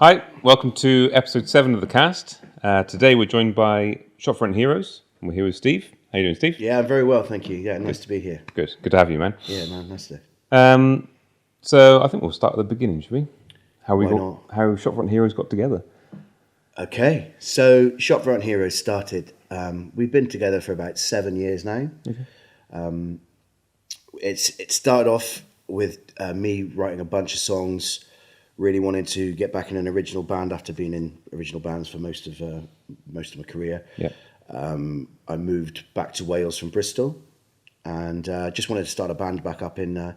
Hi, welcome to episode 7 of the cast. Today we're joined by Shopfront Heroes, and we're here with Steve. How you doing, Steve? Yeah, I'm very well, thank you. Yeah, nice to be here. Good to have you, man. Yeah, man, nice to. So I think we'll start at the beginning, should we? How Why not? How Shopfront Heroes got together. Okay, so Shopfront Heroes started. We've been together for about 7 years now. Okay. It started off with me writing a bunch of songs, really wanting to get back in an original band after being in original bands for most of my career. Yeah. I moved back to Wales from Bristol, and just wanted to start a band back up in our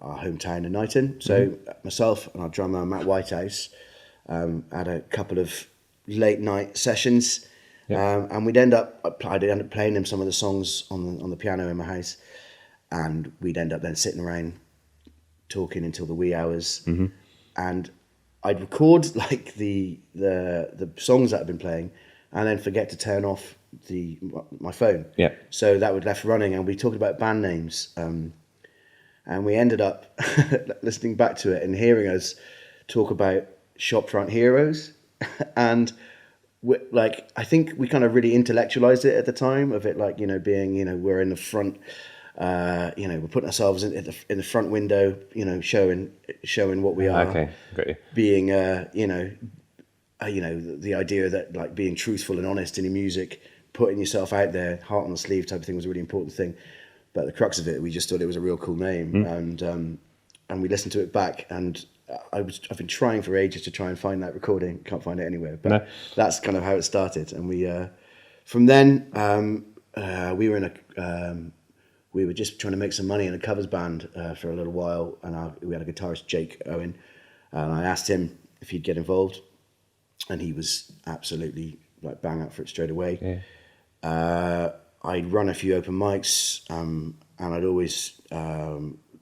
hometown in Knighton. So myself and our drummer Matt Whitehouse had a couple of late night sessions, and I'd end up playing him some of the songs on the piano in my house, and we'd end up then sitting around talking until the wee hours, and I'd record like the songs that I've been playing, and then forget to turn off my phone. Yeah. So that would left running, and we talked about band names, and we ended up listening back to it and hearing us talk about Shopfront Heroes, and I think we kind of really intellectualized it at the time of it, being we're in the front. We're putting ourselves in the front window, showing what we are. Okay, got you. Being, the idea that like being truthful and honest in your music, putting yourself out there, heart on the sleeve type of thing was a really important thing. But the crux of it, we just thought it was a real cool name, and we listened to it back, and I've been trying for ages to try and find that recording, can't find it anywhere. But that's kind of how it started, and we from then we were just trying to make some money in a covers band for a little while, and we had a guitarist, Jake Owen, and I asked him if he'd get involved, and he was absolutely like bang up for it straight away. Yeah. I'd run a few open mics, and I'd always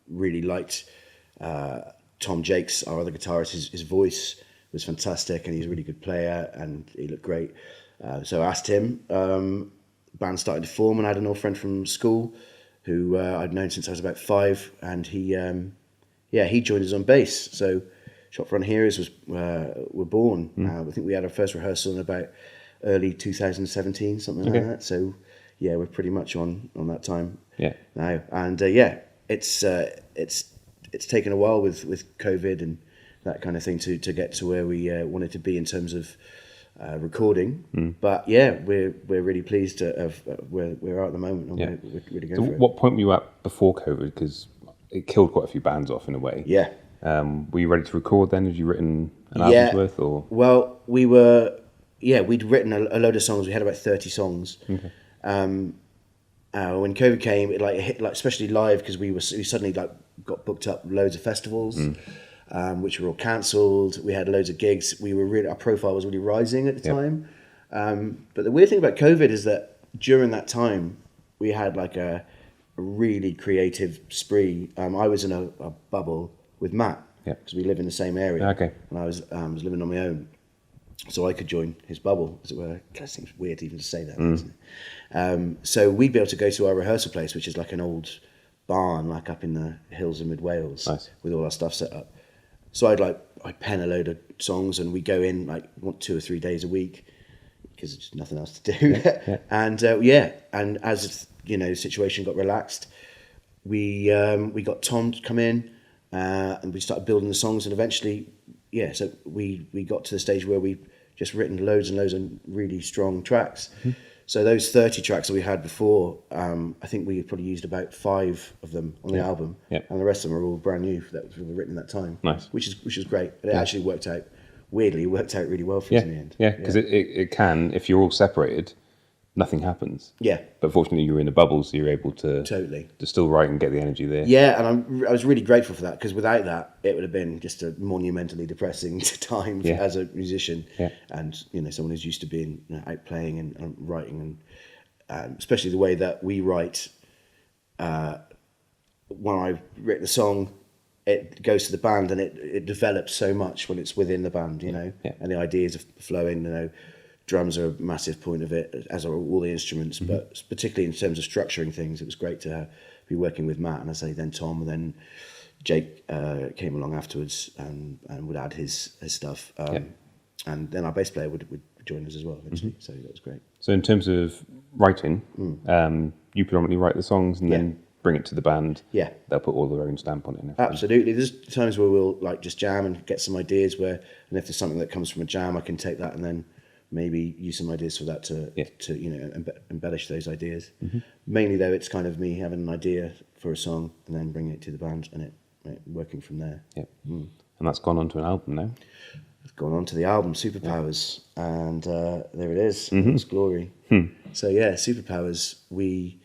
really liked Tom Jakes, our other guitarist. His voice was fantastic, and he's a really good player, and he looked great. So I asked him. Band started to form, and I had an old friend from school who I'd known since I was about 5, and he joined us on bass. So Shopfront Heroes were born. I think we had our first rehearsal in about early 2017, something like that. So yeah, we're pretty much on that time now. And it's taken a while with COVID and that kind of thing to get to where we wanted to be in terms of recording, but yeah, we're really pleased of where we're at the moment, and we're really going for it. What point were you at before COVID? Because it killed quite a few bands off in a way. Yeah. Were you ready to record then? Had you written an album's worth? Or? Well, we were. Yeah, we'd written a load of songs. We had about 30 songs. Okay. When COVID came, it hit, especially live, because we suddenly got booked up loads of festivals. Which were all cancelled. We had loads of gigs. Our profile was really rising at the time. But the weird thing about COVID is that during that time, we had a really creative spree. I was in a bubble with Matt, because we live in the same area. Okay. And I was living on my own, so I could join his bubble, as it were. It kind of seems weird even to say that, doesn't it? So we'd be able to go to our rehearsal place, which is like an old barn, up in the hills of mid Wales, with all our stuff set up. So I'd pen a load of songs, and we go in 2 or 3 days a week, because there's just nothing else to do. And and as the situation got relaxed, we got Tom to come in, and we started building the songs, and eventually so we got to the stage where we just written loads and loads of really strong tracks. So those 30 tracks that we had before, I think we probably used about 5 of them on the album, and the rest of them are all brand new that were written at that time. Nice, which is great. It actually worked out really well for us in the end. Yeah, because it can, if you're all separated, nothing happens. Yeah, but fortunately you're in a bubble, so you're able to still write and get the energy there. Yeah, and I was really grateful for that, because without that, it would have been just a monumentally depressing time as a musician, and someone who's used to being out playing and writing, and especially the way that we write. When I've written a song, it goes to the band, and it develops so much when it's within the band, and the ideas are flowing. Drums are a massive point of it, as are all the instruments, but particularly in terms of structuring things, it was great to be working with Matt, and I say then Tom, and then Jake came along afterwards and would add his stuff. And then our bass player would join us as well eventually. So that was great. So in terms of writing, you predominantly write the songs and then bring it to the band. Yeah. They'll put all their own stamp on it and everything. Absolutely. There's times where we'll like just jam and get some ideas and if there's something that comes from a jam, I can take that and then maybe use some ideas for that to embellish those ideas. Mainly though, it's kind of me having an idea for a song and then bringing it to the band and it working from there. Yeah. And that's gone on to an album now. It's gone on to the album Superpowers, and there it is. It's glory. So yeah, Superpowers. We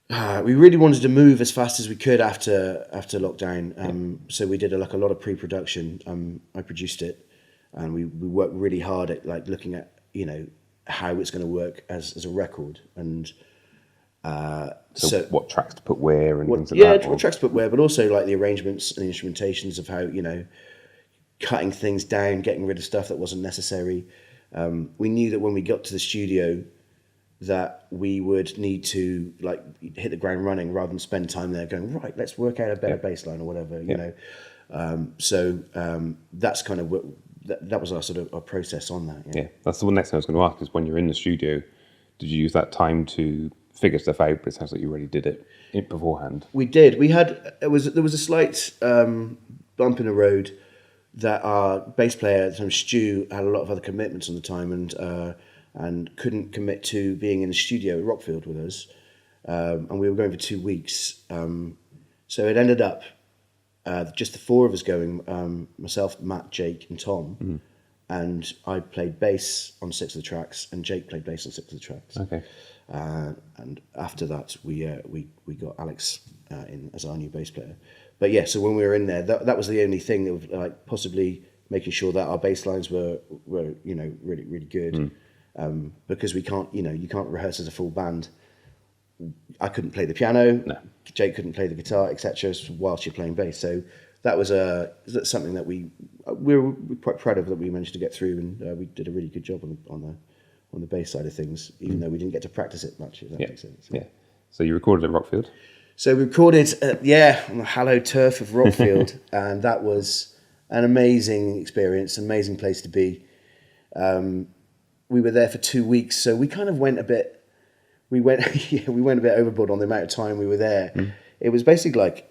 really wanted to move as fast as we could after lockdown. So we did a lot of pre-production. I produced it, and we worked really hard at like looking at how it's going to work as a record and. So what tracks to put where and things like that? Yeah, what tracks to put where, but also like the arrangements and the instrumentations of how cutting things down, getting rid of stuff that wasn't necessary. We knew that when we got to the studio that we would need to like hit the ground running rather than spend time there going, right, let's work out a better bass line or whatever, you know. So that's kind of what, that was our sort of our process on that. Yeah, that's the next thing I was going to ask is when you're in the studio, did you use that time to figure stuff out? But it sounds like you already did it beforehand. We did. There was a slight bump in the road that our bass player at the time, Stu, had a lot of other commitments on the time and couldn't commit to being in the studio at Rockfield with us. And we were going for 2 weeks. So it ended up just the four of us going, myself, Matt, Jake and Tom. And I played bass on 6 of the tracks and Jake played bass on 6 of the tracks. Okay. And after that, we got Alex in as our new bass player. But yeah, so when we were in there, that was the only thing that was like possibly making sure that our bass lines were really really good. Because we can't you can't rehearse as a full band. I couldn't play the piano. No. Jake couldn't play the guitar, etc. Whilst you're playing bass. So that was that's something that we were quite proud of that we managed to get through, and we did a really good job on the bass side of things, even though we didn't get to practice it much. If that makes sense. Yeah. So you recorded at Rockfield. So we recorded, on the hallowed turf of Rockfield, and that was an amazing experience, an amazing place to be. We were there for 2 weeks, so we kind of went a bit overboard on the amount of time we were there. It was basically like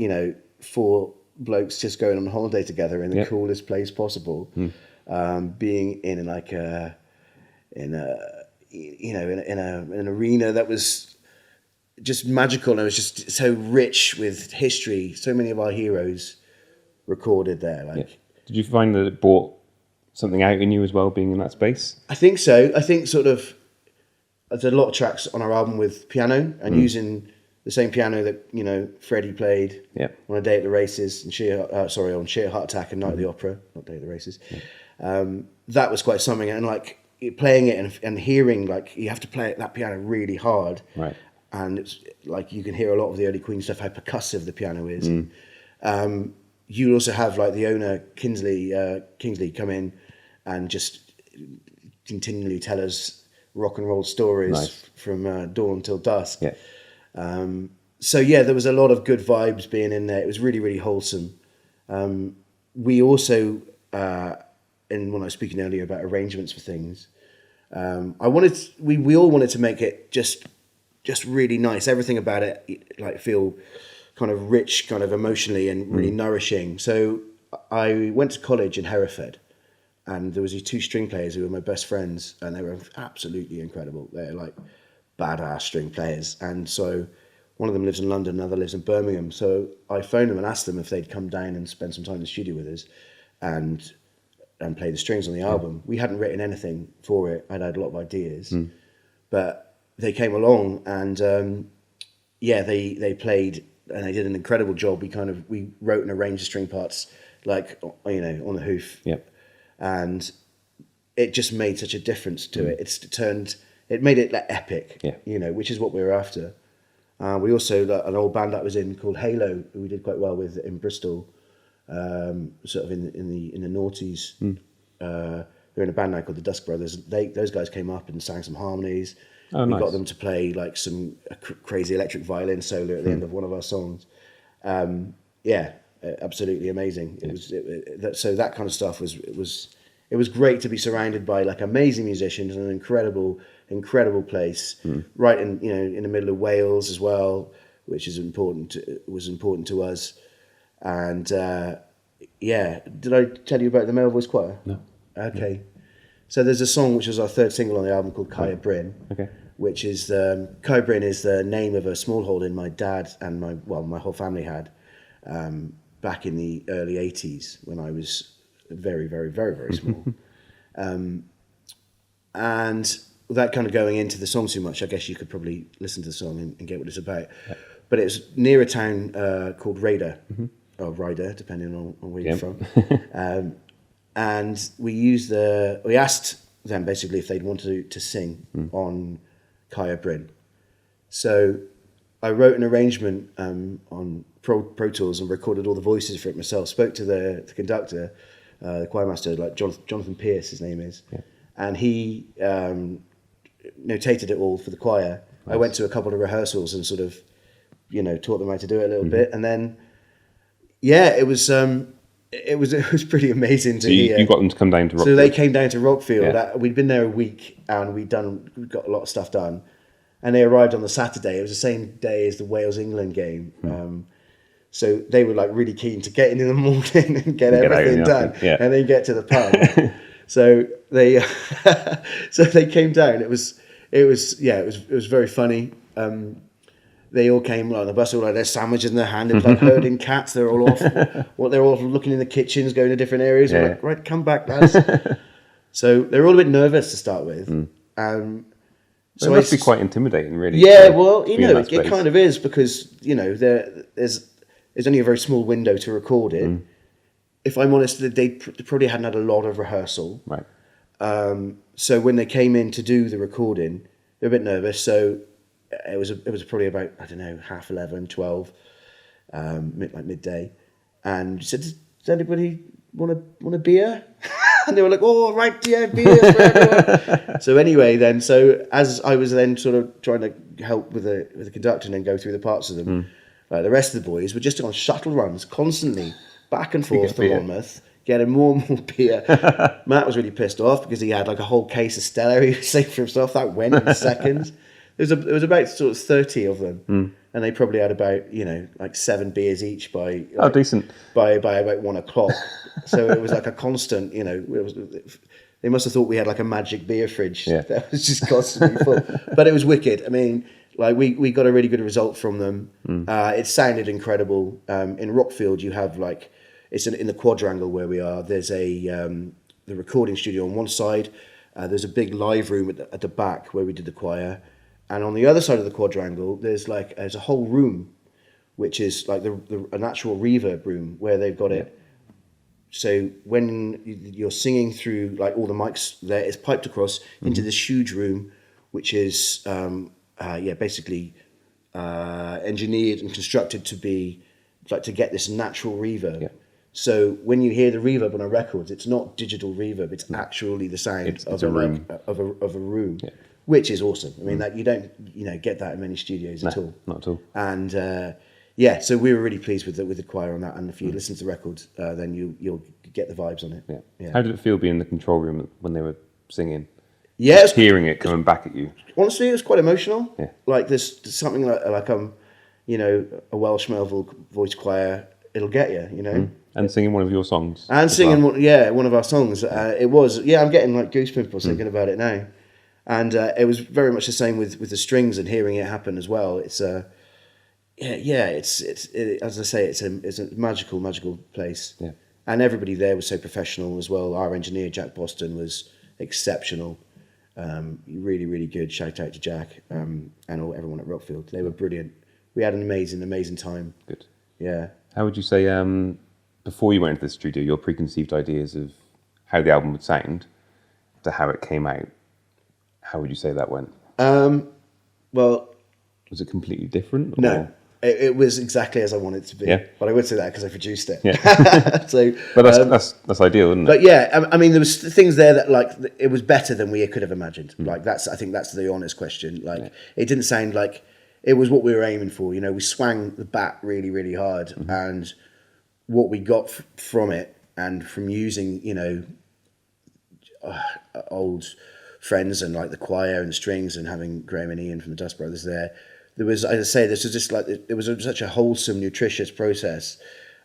4 blokes just going on holiday together in the coolest place possible, being in like an arena that was just magical, and it was just so rich with history. So many of our heroes recorded there. Did you find that it brought something out in you as well, being in that space? I think so. I think sort of there's a lot of tracks on our album with piano and using the same piano that Freddie played on A Day at the Races and on Sheer Heart Attack and Night at the Opera, not Day at the Races. That was quite something, and like playing it and hearing you have to play that piano really hard, right? And it's like you can hear a lot of the early Queen stuff, how percussive the piano is. You also have like the owner Kingsley come in and just continually tell us rock and roll stories from dawn till dusk. So there was a lot of good vibes being in there. It was really, really wholesome. We also, when I was speaking earlier about arrangements for things, we all wanted to make it just really nice. Everything about it like feel kind of rich, kind of emotionally and really nourishing. So I went to college in Hereford, and there was these 2 string players who were my best friends, and they were absolutely incredible. They're like badass string players. And so one of them lives in London, another lives in Birmingham. So I phoned them and asked them if they'd come down and spend some time in the studio with us and play the strings on the album. We hadn't written anything for it. I'd had a lot of ideas, but they came along and they played and they did an incredible job. We wrote and arranged the string parts like on the hoof. And it just made such a difference to it. It made it like epic, which is what we were after. We also, an old band that was in called Halo, who we did quite well with in Bristol, sort of in the noughties. They're in a band now called the Dusk Brothers. Those guys came up and sang some harmonies. Oh, we nice. got them to play like some crazy electric violin solo at the end of one of our songs. yeah, absolutely amazing. So that kind of stuff it was great to be surrounded by like amazing musicians and an incredible place, right in in the middle of Wales as well, which is was important to us. And yeah, did I tell you about the Male Voice Choir? No. Okay, so there's a song which was our third single on the album called Kaya Bryn. Okay. Which is Kaya Bryn is the name of a small holding my dad and my whole family had back in the early 80s when I was very, very, very, very small. And without kind of going into the song too much, I guess you could probably listen to the song and get what it's about. Yeah. But it's near a town called Ryder, or Ryder, depending on where you're from. And we asked them basically if they'd want to sing on Kaya Bryn. So I wrote an arrangement on Pro Tools and recorded all the voices for it myself. Spoke to the conductor, the choir master, like Jonathan Pierce, his name is, and he notated it all for the choir. Nice. I went to a couple of rehearsals and sort of, taught them how to do it a little bit, and then, it was pretty amazing to hear. You got them to come down to Rockfield. So they came down to Rockfield. Yeah. We'd been there a week and we'd got a lot of stuff done. And they arrived on the Saturday. It was the same day as the Wales-England game. So they were like really keen to get in the morning and get everything done, and then get to the pub. So they came down. It was very funny. They all came on the bus, all like their sandwiches in their hand. It was like herding cats. They're all off. They're all looking in the kitchens, going to different areas. Yeah. Like, right, come back, lads. So they were all a bit nervous to start with. So it must be quite intimidating, really. Yeah, well, it kind of is because there's only a very small window to record it. If I'm honest, they probably hadn't had a lot of rehearsal. Right. So when they came in to do the recording, they were a bit nervous. So it was probably about 11:30, 12, like midday, and said, "Does anybody want a beer?" And they were like, "Oh, right, yeah, beers for everyone." So anyway, then as I was then sort of trying to help with the conductor and then go through the parts of them, the rest of the boys were just on shuttle runs constantly back and forth to Monmouth, getting more and more beer. Matt was really pissed off because he had like a whole case of Stella he saved for himself. That went in seconds. There was about sort of 30 of them, and they probably had about like 7 beers each by decent by about 1 o'clock. So it was like a constant. They must have thought we had like a magic beer fridge that was just constantly full. But it was wicked. I mean, like we got a really good result from them. It sounded incredible. In Rockfield, you have like it's in the quadrangle where we are. There's the recording studio on one side. There's a big live room at the back where we did the choir. And on the other side of the quadrangle, there's a whole room, which is like an actual reverb room where they've got it. So when you're singing through like all the mics there, it's piped across into this huge room, which is basically engineered and constructed to be like to get this natural reverb. Yeah. So when you hear the reverb on a record, it's not digital reverb; it's actually the sound of a room. Of a room. Yeah. Which is awesome. I mean, that you don't, get that in many studios at all. Not at all. And so we were really pleased with the choir on that. And if you listen to the record, then you'll get the vibes on it. Yeah. How did it feel being in the control room when they were singing? Yeah, just hearing it coming back at you. Honestly, it was quite emotional. Yeah. Like there's something like a Welsh male voice choir. It'll get you, And singing one of your songs. And singing, one of our songs. It was. Yeah, I'm getting like goosebumps thinking about it now. And it was very much the same with the strings and hearing it happen as well. It's as I say, it's a magical place. Yeah. And everybody there was so professional as well. Our engineer Jack Boston was exceptional, really really good. Shout out to Jack and everyone at Rockfield. They were brilliant. We had an amazing time. Good. Yeah. How would you say before you went into the studio, your preconceived ideas of how the album would sound to how it came out? How would you say that went? Well, was it completely different? No, it was exactly as I wanted it to be. Yeah. But I would say that because I produced it. Yeah. But that's ideal, isn't it? But yeah, I mean, there was things there that like it was better than we could have imagined. Like I think that's the honest question. Like it didn't sound like it was what we were aiming for. We swang the bat really really hard, and what we got from it, and from using, old friends and like the choir and the strings, and having Graham and Ian from the Dust Brothers there. There was, as I say, this was just like, it was such a wholesome, nutritious process.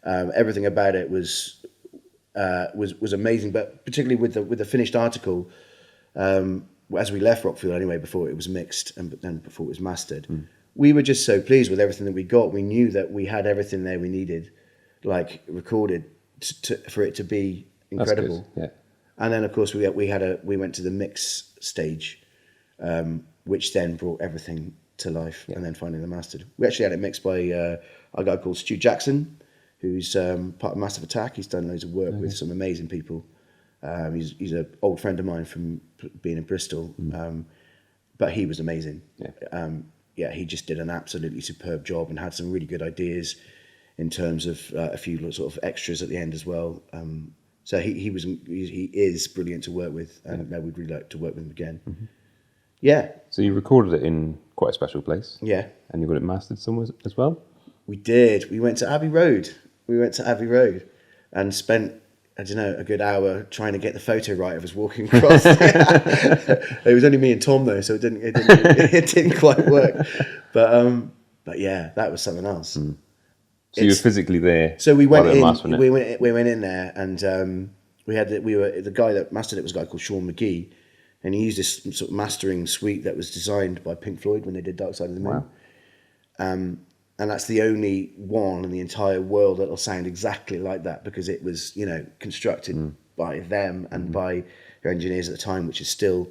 Everything about it was amazing, but particularly with the finished article, as we left Rockfield anyway, before it was mixed and then before it was mastered, we were just so pleased with everything that we got. We knew that we had everything there we needed, like recorded, for it to be incredible. Yeah. And then of course we went to the mix stage, which then brought everything to life, and then finally the mastered. We actually had it mixed by a guy called Stu Jackson, who's part of Massive Attack. He's done loads of work with some amazing people. He's an old friend of mine from being in Bristol, but he was amazing. He just did an absolutely superb job and had some really good ideas in terms of a few sort of extras at the end as well. So he is brilliant to work with, and we'd really like to work with him again. Yeah. So you recorded it in quite a special place. Yeah. And you got it mastered somewhere as well? We did. We went to Abbey Road. And spent, I don't know, a good hour trying to get the photo right of us walking across. It was only me and Tom though, so it didn't quite work. But yeah, that was something else. So you were physically there. So we went in. We went in there, and the guy that mastered it was a guy called Sean McGee, and he used this sort of mastering suite that was designed by Pink Floyd when they did Dark Side of the Moon. Wow. And that's the only one in the entire world that'll sound exactly like that, because it was, constructed by them and by their engineers at the time, which is still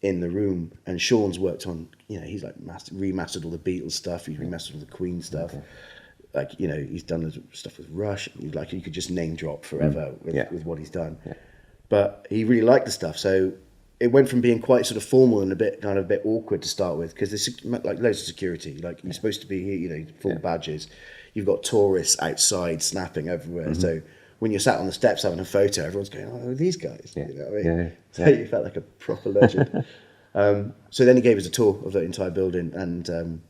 in the room. And Sean's worked on, he's like remastered all the Beatles stuff, he's remastered all the Queen stuff. Okay. Like, he's done stuff with Rush. Like, you could just name drop forever with what he's done. Yeah. But he really liked the stuff, so it went from being quite sort of formal and a bit awkward to start with, because there's like loads of security. Like, you're supposed to be here, full badges. You've got tourists outside snapping everywhere. So when you're sat on the steps having a photo, everyone's going, "Oh, who are these guys?" You know what I mean? So you felt like a proper legend. So then he gave us a tour of the entire building, and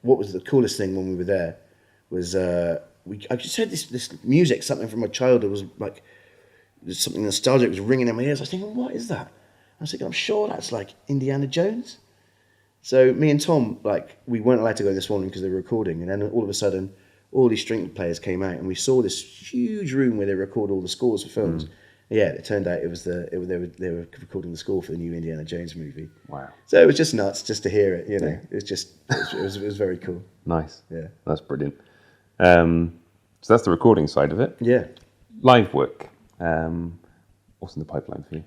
what was the coolest thing when we were there was I just heard this music, something from my childhood, was like something nostalgic was ringing in my ears. I was thinking, what is that? I was thinking, I'm sure that's like Indiana Jones. So me and Tom, we weren't allowed to go this morning because they were recording, and then all of a sudden, all these string players came out, and we saw this huge room where they record all the scores for films. Yeah, it turned out they were recording the score for the new Indiana Jones movie. Wow! So it was just nuts just to hear it. It was very cool. Nice. Yeah, that's brilliant. So that's the recording side of it. Yeah. Live work. What's in the pipeline for you?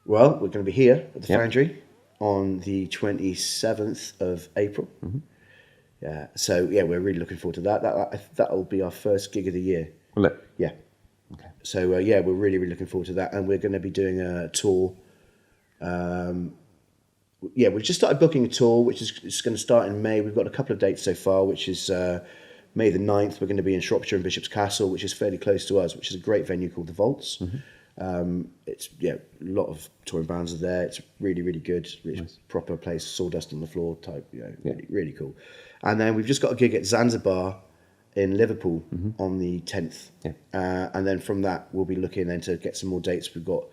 Well, we're going to be here at the Foundry on the 27th of April. Yeah, so we're really looking forward to that. That'll be our first gig of the year. Will it? Yeah. Okay. So we're really, really looking forward to that, and we're going to be doing a tour. We've just started booking a tour, which is going to start in May. We've got a couple of dates so far, which is May the 9th. We're going to be in Shropshire and Bishop's Castle, which is fairly close to us, which is a great venue called the Vaults. It's a lot of touring bands are there. It's really, really good. It's nice. Proper place, sawdust on the floor type. Really, really cool. And then we've just got a gig at Zanzibar in Liverpool on the 10th. And then from that, we'll be looking then to get some more dates. We've got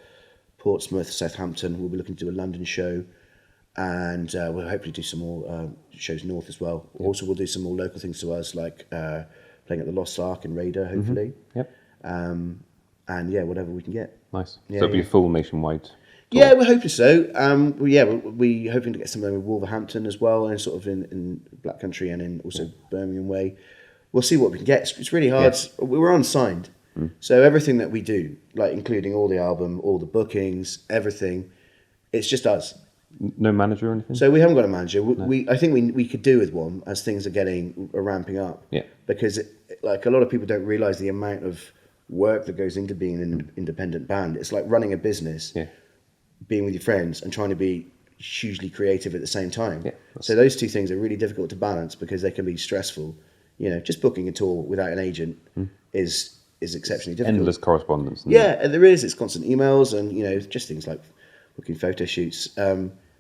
Portsmouth, Southampton. We'll be looking to do a London show. And we'll hopefully do some more shows north as well. Also, we'll do some more local things to us, like playing at the Lost Ark in Raider, hopefully. And whatever we can get. Nice. So it'll be a full nationwide tour. Yeah, we're hoping so. We're hoping to get something with Wolverhampton as well, and sort of in Black Country, and in also Birmingham way. We'll see what we can get. It's really hard. We're unsigned, so everything that we do, like including all the album, all the bookings, everything, it's just us. No manager or anything? So we haven't got a manager. I think we could do with one as things are ramping up. Yeah. Because a lot of people don't realise the amount of work that goes into being an independent band. It's like running a business, being with your friends, and trying to be hugely creative at the same time. Yeah, so those two things are really difficult to balance because they can be stressful. Just booking a tour without an agent is exceptionally difficult. Endless correspondence. Yeah, there is. It's constant emails and just things like booking photo shoots.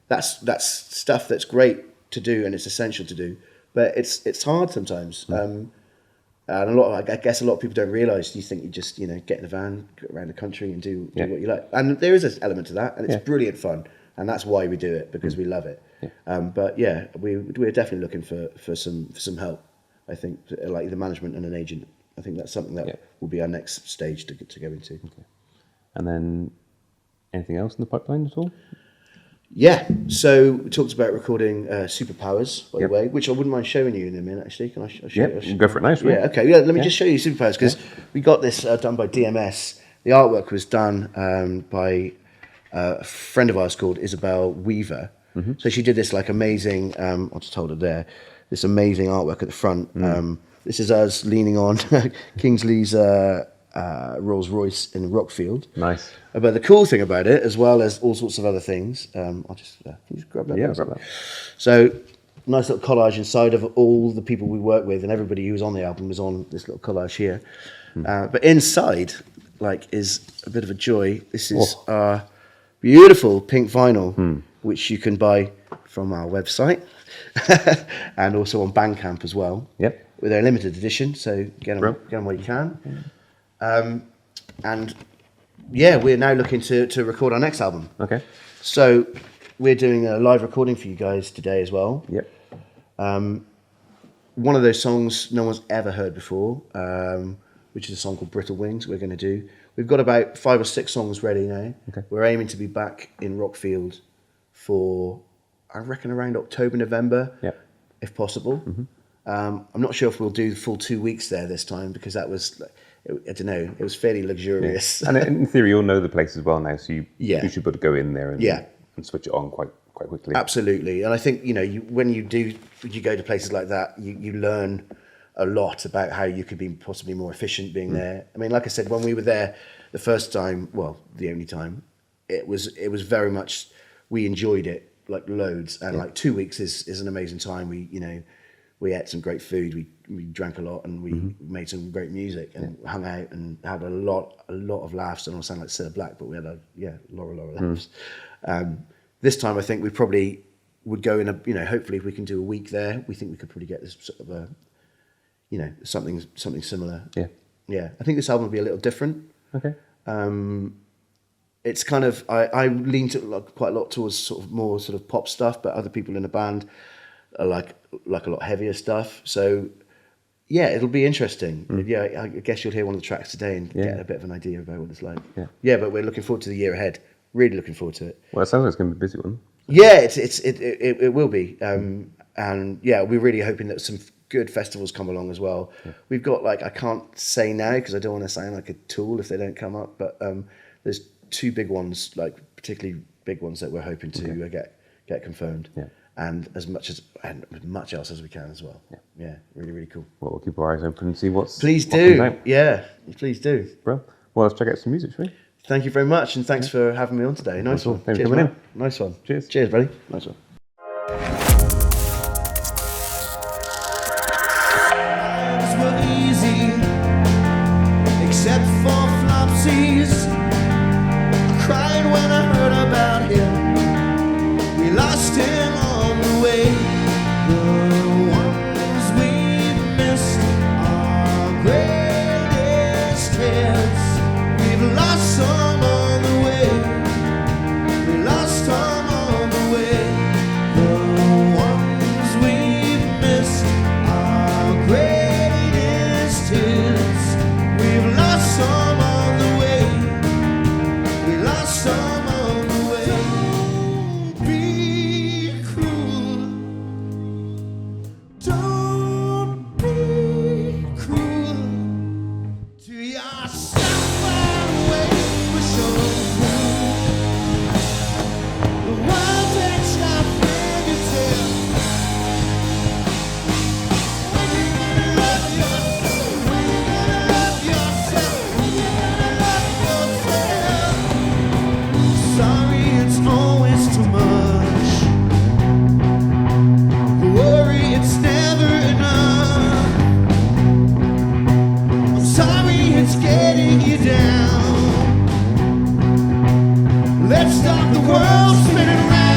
That's stuff that's great to do and it's essential to do, but it's hard sometimes. And I guess a lot of people don't realise. You think you just, get in a van, go around the country and do what you like. And there is an element to that, and it's brilliant fun. And that's why we do it, because we love it. Yeah. But yeah, we're definitely looking for some help. I think, like the management and an agent. I think that's something that will be our next stage to go into. Okay. And then anything else in the pipeline at all? Yeah, so we talked about recording Superpowers, by the way, which I wouldn't mind showing you in a minute, actually. Can I show you? Yeah, go for it now. Yeah, okay. Yeah, let me just show you Superpowers, because we got this done by DMS. The artwork was done by a friend of ours called Isabel Weaver. Mm-hmm. So she did this like amazing, I'll just hold it there, this amazing artwork at the front. This is us leaning on Kingsley's Rolls Royce in Rockfield. Nice. But the cool thing about it, as well as all sorts of other things, can you just grab that? Yeah, grab that. So, nice little collage inside of all the people we work with, and everybody who was on the album was on this little collage here. But inside, is a bit of a joy. This is our beautiful pink vinyl, which you can buy from our website and also on Bandcamp as well. Yep. With their limited edition, so get them while you can. And yeah, we're now looking to record our next album. Okay. So we're doing a live recording for you guys today as well. Yep. One of those songs no one's ever heard before, which is a song called Brittle Wings. We're going to do. We've got about 5 or 6 songs ready now. Okay. We're aiming to be back in Rockfield for, I reckon, around October, November, if possible. Mm-hmm. I'm not sure if we'll do the full 2 weeks there this time, because that was, I don't know, it was fairly luxurious. Yeah. And in theory, you'll know the place as well now, so you should be able to go in there and switch it on quite quickly. Absolutely. And I think, when you go to places like that, you learn a lot about how you could be possibly more efficient being there. I mean, like I said, when we were there the first time, well, the only time, it was very much, we enjoyed it like loads. And 2 weeks is an amazing time. We ate some great food, we drank a lot, and we made some great music and hung out and had a lot of laughs. I don't sound like Sir Black, but we had a lot of laughs. This time I think we probably would go in hopefully if we can do a week there, we think we could probably get this sort of a, something similar. Yeah. Yeah. I think this album will be a little different. Okay. It's kind of, I lean to quite a lot towards sort of more sort of pop stuff, but other people in the band are like a lot heavier stuff. So yeah, it'll be interesting. Yeah, I guess you'll hear one of the tracks today and get a bit of an idea about what it's like. Yeah, but we're looking forward to the year ahead. Really looking forward to it. Well, it sounds like it's going to be a busy one. Yeah, it will be. And yeah, we're really hoping that some good festivals come along as well. We've got I can't say now because I don't want to sound like a tool if they don't come up, but there's 2 big ones, particularly big ones that we're hoping to get confirmed. Yeah. And as much else as we can as well. Yeah, really, really cool. Well, we'll keep our eyes open and see what's. Please do. Yeah, please do. Bro, well, let's check out some music, shall we? Thank you very much, and thanks for having me on today. Nice one. Thanks for coming in. Nice one. Cheers. Cheers, buddy. Nice one. Were easy, except for Flopsies. I cried when I heard about him. We lost him on the way. The ones we've missed are greatest hits. We've lost some on the way. We lost some on the way. The ones we've missed are greatest hits. We've lost some on the way. We lost some on the way. Don't be cruel. Don't be cruel to yourself. By the way, we're so cruel. The world takes your fingertips. When you gonna love yourself? When you gonna love yourself? When you gonna love yourself? Sorry, it's always too much. Worry, it's never enough. I'm sorry, it's getting you down. Let's stop the world spinning round.